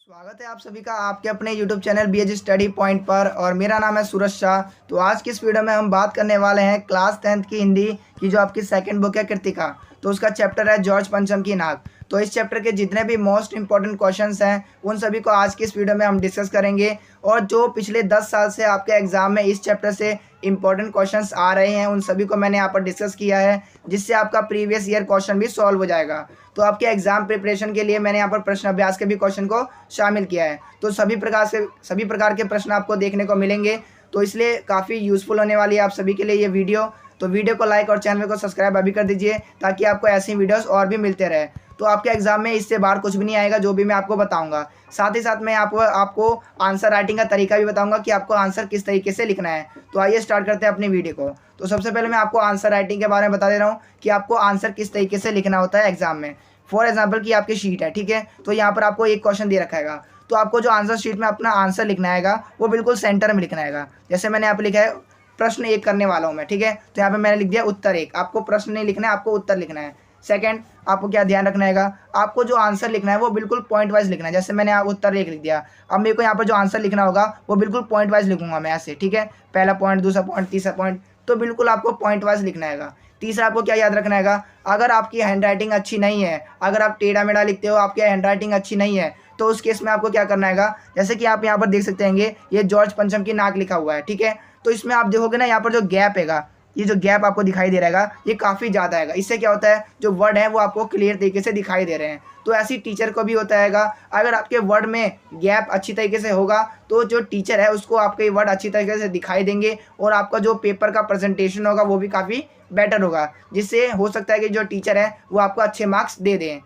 स्वागत है आप सभी का आपके अपने YouTube channel BH study point पर। और मेरा नाम है सूरज शाह। तो आज की इस वीडियो में हम बात करने वाले हैं क्लास 10th की हिंदी की जो आपकी सेकंड बुक है कृतिका। तो उसका चैप्टर है जॉर्ज पंचम की नाक। तो इस चैप्टर के जितने भी मोस्ट इंपॉर्टेंट क्वेश्चंस हैं उन सभी को आज की इस वीडियो में हम डिस्कस करेंगे। और जो पिछले 10 साल से आपके एग्जाम में इस चैप्टर से इंपॉर्टेंट क्वेश्चंस आ रहे हैं उन सभी को मैंने यहाँ पर डिस्कस किया है, जिससे आपका प्रीवियस ईयर क्वेश्चन भी सॉल्व हो जाएगा। तो आपके एग्जाम प्रिपरेशन के लिए मैंने यहाँ पर प्रश्न अभ्यास के भी क्वेश्चन को शामिल किया है। तो सभी प्रकार के प्रश्न आपको देखने को मिलेंगे, तो इसलिए काफ़ी यूज़फुल होने वाली है आप सभी के लिए ये वीडियो। तो वीडियो को लाइक और चैनल को सब्सक्राइब अभी कर दीजिए ताकि आपको ऐसी वीडियोस और भी मिलते रहे। तो आपके एग्जाम में इससे बाहर कुछ भी नहीं आएगा जो भी मैं आपको बताऊंगा। साथ ही साथ मैं आपको आंसर राइटिंग का तरीका भी बताऊंगा कि आपको आंसर किस तरीके से लिखना है। तो आइए स्टार्ट करते हैं अपनी वीडियो को। तो सबसे पहले मैं आपको आंसर राइटिंग के बारे में बता दे रहा हूँ कि आपको आंसर किस तरीके से लिखना होता है एग्जाम में। फॉर एग्जाम्पल की आपकी शीट है, ठीक है। तो यहाँ पर आपको एक क्वेश्चन दे रखा है, तो आपको जो आंसर शीट में अपना आंसर लिखना है वो बिल्कुल सेंटर में लिखना है। जैसे मैंने यहाँ पर लिखा है प्रश्न 1 करने वाला हूँ मैं, ठीक है। तो यहाँ पे मैंने लिख दिया उत्तर 1। आपको प्रश्न नहीं लिखना है, आपको उत्तर लिखना है। सेकंड, आपको क्या ध्यान रखना है, आपको जो आंसर लिखना है वो बिल्कुल पॉइंट वाइज लिखना है। जैसे मैंने उत्तर 1 लिख दिया, अब मेरे को यहाँ पर जो आंसर लिखना होगा वो बिल्कुल पॉइंट वाइज लिखूंगा मैं ऐसे, ठीक है। पहला पॉइंट, दूसरा पॉइंट, तीसरा पॉइंट, तो बिल्कुल आपको पॉइंट वाइज लिखना है। तीसरा, आपको क्या याद रखना है, अगर आपकी हैंड राइटिंग अच्छी नहीं है, अगर आप टेढ़ा मेढ़ा लिखते हो, आपकी हैंड राइटिंग अच्छी नहीं है, तो उस केस में आपको क्या करना है, जैसे कि आप यहाँ पर देख सकते हैं ये जॉर्ज पंचम की नाक लिखा हुआ है, ठीक है। तो इसमें आप देखोगे ना, यहाँ पर जो गैप है, ये जो गैप आपको दिखाई दे रहा है ये काफ़ी ज़्यादा है। इससे क्या होता है, जो वर्ड है वो आपको क्लियर तरीके से दिखाई दे रहे हैं। तो ऐसी टीचर को भी होता है, अगर आपके वर्ड में गैप अच्छी तरीके से होगा तो जो टीचर है उसको आपके वर्ड अच्छी तरीके से दिखाई देंगे और आपका जो पेपर का प्रेजेंटेशन होगा वो भी काफ़ी बेटर होगा, जिससे हो सकता है कि जो टीचर है वो आपको अच्छे मार्क्स दे दें,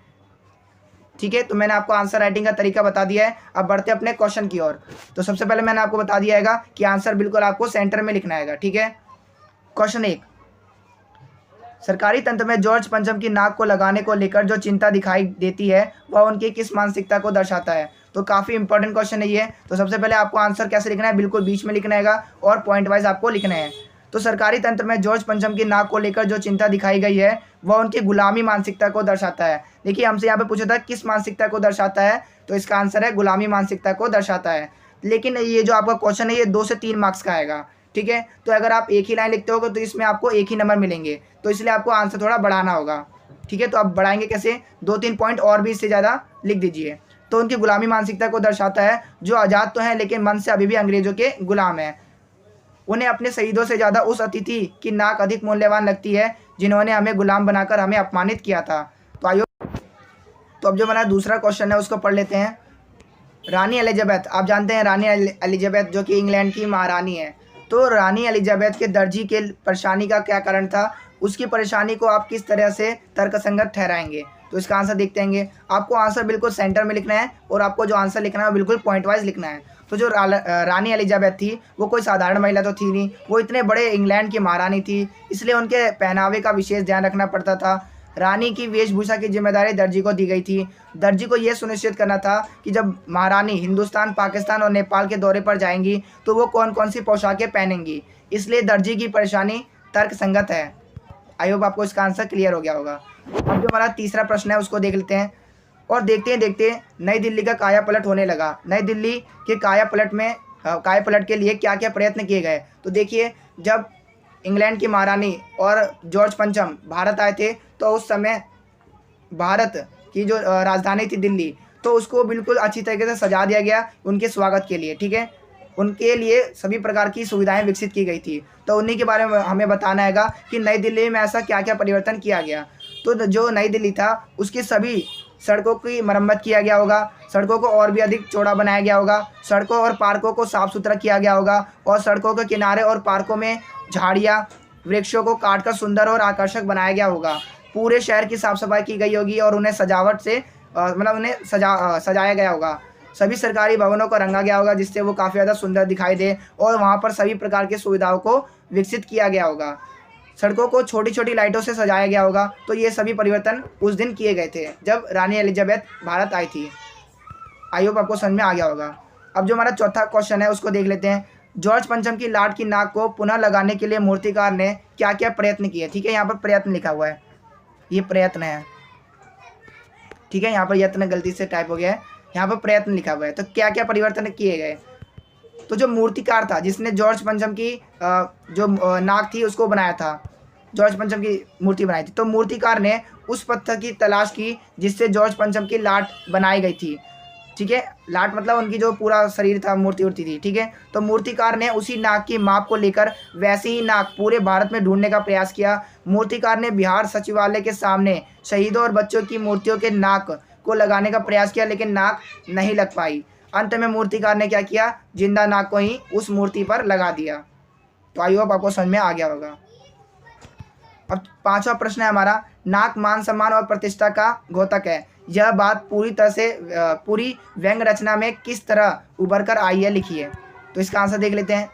ठीक है। तो मैंने आपको आंसर राइटिंग का तरीका बता दिया है। अब बढ़ते अपने क्वेश्चन की ओर। तो सबसे पहले मैंने आपको बता दिया है कि आंसर बिल्कुल आपको सेंटर में लिखना है, ठीक है। क्वेश्चन 1, सरकारी तंत्र में जॉर्ज पंचम की नाक को लगाने को लेकर जो चिंता दिखाई देती है वह उनकी किस मानसिकता को दर्शाता है। तो काफ़ी इंपॉर्टेंट क्वेश्चन है ये। तो सबसे पहले आपको आंसर कैसे लिखना है, बिल्कुल बीच में लिखना है और पॉइंट वाइज आपको लिखना है। तो सरकारी तंत्र में जॉर्ज पंचम की नाक को लेकर जो चिंता दिखाई गई है वह उनकी गुलामी मानसिकता को दर्शाता है। देखिए, हमसे यहाँ पे पूछा था किस मानसिकता को दर्शाता है, तो इसका आंसर है गुलामी मानसिकता को दर्शाता है। लेकिन ये जो आपका क्वेश्चन है ये 2 से 3 मार्क्स का आएगा, ठीक है। तो अगर आप एक ही लाइन लिखते हो तो इसमें आपको एक ही नंबर मिलेंगे, तो इसलिए आपको आंसर थोड़ा बढ़ाना होगा, ठीक है। तो आप बढ़ाएंगे कैसे, 2-3 पॉइंट और भी इससे ज़्यादा लिख दीजिए। तो उनकी गुलामी मानसिकता को दर्शाता है जो आज़ाद तो हैं लेकिन मन से अभी भी अंग्रेजों के गुलाम हैं। उन्हें अपने शहीदों से ज़्यादा उस अतिथि की नाक अधिक मूल्यवान लगती है जिन्होंने हमें गुलाम बनाकर हमें अपमानित किया था। तो आइए, तो अब जो हमारा दूसरा क्वेश्चन है उसको पढ़ लेते हैं। रानी एलिजाबेथ, आप जानते हैं रानी एलिजाबेथ जो कि इंग्लैंड की महारानी है। तो रानी एलिजाबेथ के दर्जी के परेशानी का क्या कारण था, उसकी परेशानी को आप किस तरह से तर्कसंगत ठहराएंगे। तो इसका आंसर देखते हैं। आपको आंसर बिल्कुल सेंटर में लिखना है और आपको जो आंसर लिखना है बिल्कुल पॉइंट वाइज लिखना है। तो जो रानी एलिजाबेथ थी वो कोई साधारण महिला तो थी नहीं, वो इतने बड़े इंग्लैंड की महारानी थी, इसलिए उनके पहनावे का विशेष ध्यान रखना पड़ता था। रानी की वेशभूषा की जिम्मेदारी दर्जी को दी गई थी। दर्जी को यह सुनिश्चित करना था कि जब महारानी हिंदुस्तान, पाकिस्तान और नेपाल के दौरे पर जाएंगी तो वो कौन कौन सी पोशाकें पहनेंगी, इसलिए दर्जी की परेशानी तर्कसंगत है। आई होप आपको इसका आंसर क्लियर हो गया होगा। अब जो हमारा तीसरा प्रश्न है उसको देख लेते हैं। और देखते नई दिल्ली का काया पलट होने लगा। नई दिल्ली के काया पलट के लिए क्या क्या प्रयत्न किए गए। तो देखिए, जब इंग्लैंड की महारानी और जॉर्ज पंचम भारत आए थे तो उस समय भारत की जो राजधानी थी दिल्ली, तो उसको बिल्कुल अच्छी तरीके से सजा दिया गया उनके स्वागत के लिए, ठीक है। उनके लिए सभी प्रकार की सुविधाएं विकसित की गई थी। तो उन्हीं के बारे में हमें बताना है कि नई दिल्ली में ऐसा क्या क्या परिवर्तन किया गया। तो जो नई दिल्ली था उसकी सभी सड़कों की मरम्मत किया गया होगा, सड़कों को और भी अधिक चौड़ा बनाया गया होगा, सड़कों और पार्कों को साफ़ सुथरा किया गया होगा और सड़कों के किनारे और पार्कों में झाड़ियाँ, वृक्षों को काटकर सुंदर और आकर्षक बनाया गया होगा। पूरे शहर की साफ़ सफाई की गई होगी और उन्हें सजावट से उन्हें सजाया गया होगा। सभी सरकारी भवनों को रंगा गया होगा जिससे वो काफ़ी ज़्यादा सुंदर दिखाई दे और वहाँ पर सभी प्रकार की सुविधाओं को विकसित किया गया होगा। सड़कों को छोटी छोटी लाइटों से सजाया गया होगा। तो ये सभी परिवर्तन उस दिन किए गए थे जब रानी एलिजाबेथ भारत आई थी। आई होप आपको समझ में आ गया होगा। अब जो हमारा चौथा क्वेश्चन है उसको देख लेते हैं। जॉर्ज पंचम की लाट की नाक को पुनः लगाने के लिए मूर्तिकार ने क्या क्या प्रयत्न किए, ठीक है। यहाँ पर प्रयत्न लिखा हुआ है, ये प्रयत्न है, ठीक है। यहाँ पर यत्न गलती से टाइप हो गया है। यहाँ पर प्रयत्न लिखा हुआ है। तो क्या क्या परिवर्तन किए गए? तो जो मूर्तिकार था जिसने जॉर्ज पंचम की जो नाक थी उसको बनाया था, जॉर्ज पंचम की मूर्ति बनाई थी, तो मूर्तिकार ने उस पत्थर की तलाश की जिससे जॉर्ज पंचम की लाट बनाई गई थी। ठीक है, लाट मतलब उनकी जो पूरा शरीर था, मूर्ति उड़ती थी। ठीक है, तो मूर्तिकार ने उसी नाक की माप को लेकर वैसी ही नाक पूरे भारत में ढूंढने का प्रयास किया। मूर्तिकार ने बिहार सचिवालय के सामने शहीदों और बच्चों की मूर्तियों के नाक को लगाने का प्रयास किया, लेकिन नाक नहीं लग पाई। अंत में मूर्तिकार ने क्या किया? जिंदा नाक को ही उस मूर्ति पर लगा दिया। तो आई होप आपको समझ में आ गया होगा। अब 5वां प्रश्न है हमारा, नाक मान सम्मान और प्रतिष्ठा का द्योतक है। यह बात पूरी तरह से पूरी व्यंग्य रचना में किस तरह उभर कर आई है, लिखिए। तो इसका आंसर देख लेते हैं।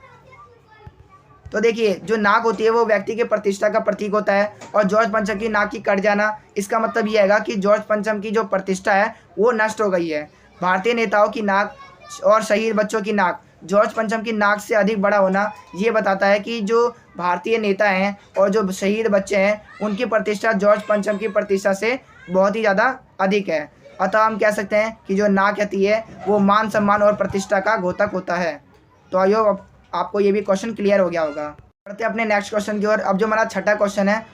तो देखिए, जो नाक होती है वो व्यक्ति के प्रतिष्ठा का प्रतीक होता है, और जॉर्ज पंचम की नाक की कट जाना, इसका मतलब ये है कि जॉर्ज पंचम की जो प्रतिष्ठा है वो नष्ट हो गई है। भारतीय नेताओं की नाक और शहीद बच्चों की नाक जॉर्ज पंचम की नाक से अधिक बड़ा होना ये बताता है कि जो भारतीय नेता हैं और जो शहीद बच्चे हैं उनकी प्रतिष्ठा जॉर्ज पंचम की प्रतिष्ठा से बहुत ही ज़्यादा अधिक है। अतः हम कह सकते हैं कि जो नाक होती है वो मान सम्मान और प्रतिष्ठा का द्योतक होता है। तो आइए आपको ये भी क्वेश्चन क्लियर हो गया होगा। बढ़ते हैं अपने नेक्स्ट क्वेश्चन की ओर। अब जो हमारा छठा क्वेश्चन है,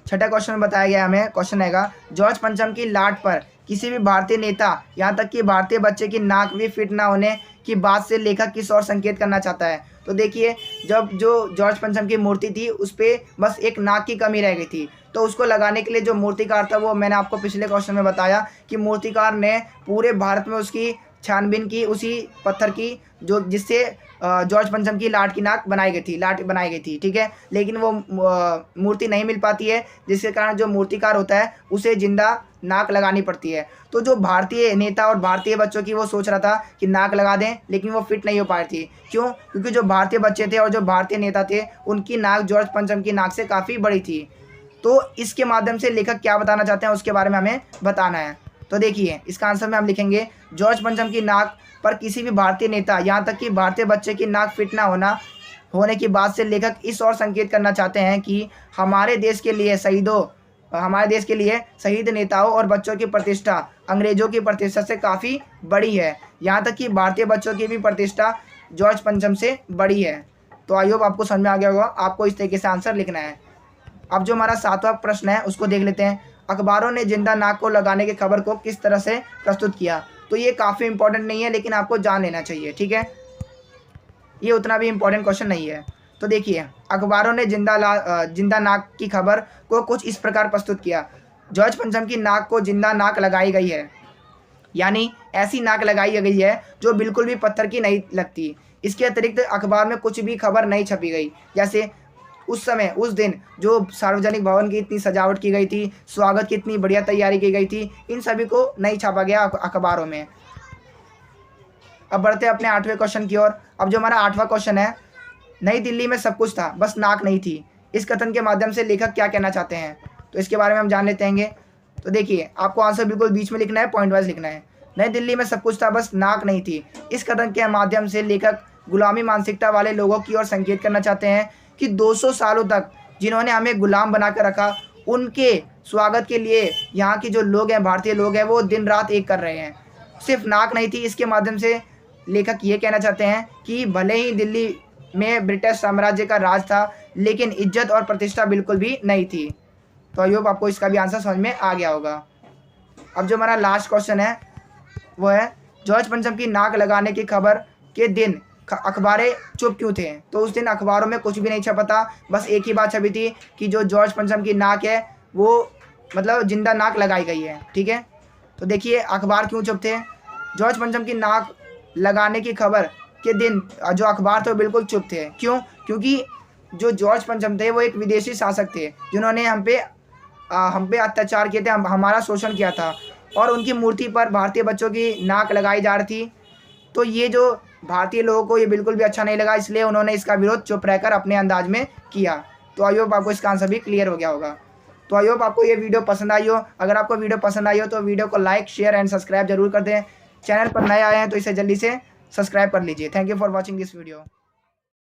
छठा क्वेश्चन में बताया गया हमें, क्वेश्चन रहेगा, जॉर्ज पंचम की लाट पर किसी भी भारतीय नेता यहाँ तक कि भारतीय बच्चे की नाक भी फिट ना होने की बात से लेखक किस और संकेत करना चाहता है? तो देखिए, जब जो जॉर्ज पंचम की मूर्ति थी उस पर बस एक नाक की कमी रह गई थी, तो उसको लगाने के लिए जो मूर्तिकार था, वो मैंने आपको पिछले क्वेश्चन में बताया कि मूर्तिकार ने पूरे भारत में उसकी छानबीन की, उसी पत्थर की जो जिससे जॉर्ज पंचम की लाट की नाक बनाई गई थी, लाट बनाई गई थी। ठीक है, लेकिन वो मूर्ति नहीं मिल पाती है, जिसके कारण जो मूर्तिकार होता है उसे जिंदा नाक लगानी पड़ती है। तो जो भारतीय नेता और भारतीय बच्चों की वो सोच रहा था कि नाक लगा दें, लेकिन वो फिट नहीं हो पा रही थी। क्यों? क्योंकि जो भारतीय बच्चे थे और जो भारतीय नेता थे उनकी नाक जॉर्ज पंचम की नाक से काफ़ी बड़ी थी। तो इसके माध्यम से लेखक क्या बताना चाहते हैं उसके बारे में हमें बताना है। तो देखिए, इसका आंसर में हम लिखेंगे, जॉर्ज पंचम की नाक पर किसी भी भारतीय नेता यहाँ तक कि भारतीय बच्चे की नाक फिट ना होने की बात से लेखक इस और संकेत करना चाहते हैं कि हमारे देश के लिए शहीद नेताओं और बच्चों की प्रतिष्ठा अंग्रेजों की प्रतिष्ठा से काफ़ी बड़ी है। यहाँ तक कि भारतीय बच्चों की भी प्रतिष्ठा जॉर्ज पंचम से बड़ी है। तो आई होप आपको समझ में आ गया होगा। आपको इस तरीके से आंसर लिखना है। अब जो हमारा 7वां प्रश्न है उसको देख लेते हैं। अखबारों ने जिंदा नाक को लगाने की खबर को किस तरह से प्रस्तुत किया? तो ये काफ़ी इंपॉर्टेंट नहीं है, लेकिन आपको जान लेना चाहिए। ठीक है, ये उतना भी इम्पोर्टेंट क्वेश्चन नहीं है। तो देखिए, अखबारों ने जिंदा नाक की खबर को कुछ इस प्रकार प्रस्तुत किया, जॉर्ज पंचम की नाक को जिंदा नाक लगाई गई है, यानी ऐसी नाक लगाई गई है जो बिल्कुल भी पत्थर की नहीं लगती। इसके अतिरिक्त अखबार में कुछ भी खबर नहीं छपी गई, जैसे उस समय उस दिन जो सार्वजनिक भवन की इतनी सजावट की गई थी, स्वागत की इतनी बढ़िया तैयारी की गई थी, इन सभी को नहीं छापा गया अखबारों में। अब बढ़ते हैं अपने 8वें क्वेश्चन की ओर। अब जो हमारा 8वां क्वेश्चन है, नई दिल्ली में सब कुछ था बस नाक नहीं थी, इस कथन के माध्यम से लेखक क्या कहना चाहते हैं? तो इसके बारे में हम जान लेते हैं। तो देखिए, आपको आंसर बिल्कुल बीच में लिखना है, पॉइंट वाइज लिखना है। नई दिल्ली में सब कुछ था बस नाक नहीं थी, इस कथन के माध्यम से लेखक गुलामी मानसिकता वाले लोगों की ओर संकेत करना चाहते हैं कि 200 सालों तक जिन्होंने हमें गुलाम बना कर रखा, उनके स्वागत के लिए यहाँ के जो लोग हैं, भारतीय लोग हैं, वो दिन रात एक कर रहे हैं। सिर्फ नाक नहीं थी, इसके माध्यम से लेखक ये कहना चाहते हैं कि भले ही दिल्ली में ब्रिटिश साम्राज्य का राज था, लेकिन इज्जत और प्रतिष्ठा बिल्कुल भी नहीं थी। तो आई होप आपको इसका भी आंसर समझ में आ गया होगा। अब जो हमारा लास्ट क्वेश्चन है वो है, जॉर्ज पंचम की नाक लगाने की खबर के दिन अखबारें चुप क्यों थे? तो उस दिन अखबारों में कुछ भी नहीं छपा था, बस एक ही बात छपी थी कि जो जॉर्ज पंचम की नाक है वो मतलब जिंदा नाक लगाई गई है। ठीक है, तो देखिए अखबार क्यों चुप थे। जॉर्ज पंचम की नाक लगाने की खबर के दिन जो अखबार थे वो बिल्कुल चुप थे। क्यों? क्योंकि जो जॉर्ज पंचम थे वो एक विदेशी शासक थे जिन्होंने हम पे अत्याचार किए थे, हमारा शोषण किया था, और उनकी मूर्ति पर भारतीय बच्चों की नाक लगाई जा रही थी। तो ये जो भारतीय लोगों को ये बिल्कुल भी अच्छा नहीं लगा, इसलिए उन्होंने इसका विरोध चुप रहकर अपने अंदाज में किया। तो आई होप आपको इसका आंसर भी क्लियर हो गया होगा। तो आई होप आपको ये वीडियो पसंद आई हो। अगर आपको वीडियो पसंद आई हो तो वीडियो को लाइक, शेयर एंड सब्सक्राइब जरूर कर दें। चैनल पर नए आए हैं तो इसे जल्दी से सब्सक्राइब कर लीजिए। Thank you for watching this video.